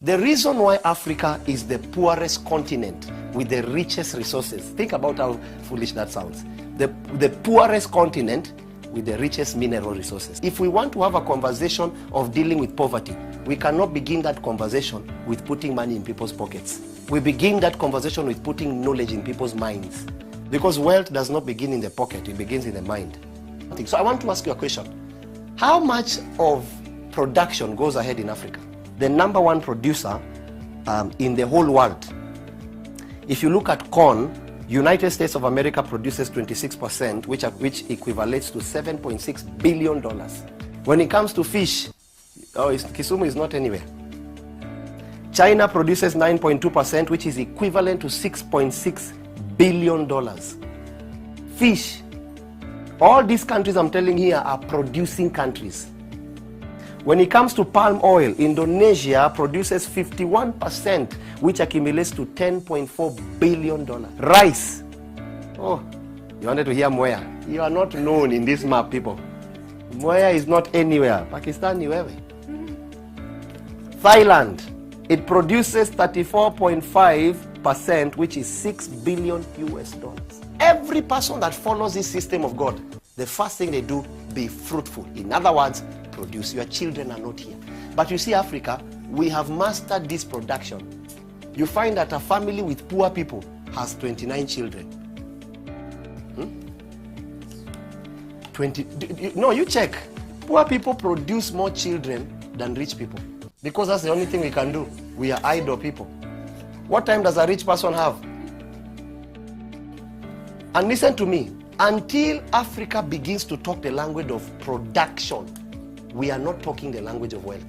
The reason why Africa is the poorest continent with the richest resources, think about how foolish that sounds. The poorest continent with the richest mineral resources. If we want to have a conversation of dealing with poverty, we cannot begin that conversation with putting money in people's pockets. We begin that conversation with putting knowledge in people's minds. Because wealth does not begin in the pocket, it begins in the mind. So I want to ask you a question. How much of production goes ahead in Africa? The number one producer in the whole world. If you look at corn, United States of America produces 26%, which equivalates to $7.6 billion. When it comes to fish, Kisumu is not anywhere. China produces 9.2%, which is equivalent to $6.6 billion. Fish. All these countries I'm telling here are producing countries. When it comes to palm oil, Indonesia produces 51%, which accumulates to $10.4 billion. Rice. Oh, you wanted to hear Mwea. You are not known in this map, people. Mwea is not anywhere. Pakistan, you have it. Thailand, it produces 34.5%, which is $6 billion US. Every person that follows this system of God, the first thing they do, be fruitful. In other words, produce. Your children are not here. But you see, Africa, we have mastered this production. You find that a family with poor people has 29 children. No, you check. Poor people produce more children than rich people. Because that's the only thing we can do. We are idle people. What time does a rich person have? And listen to me. Until Africa begins to talk the language of production, we are not talking the language of wealth.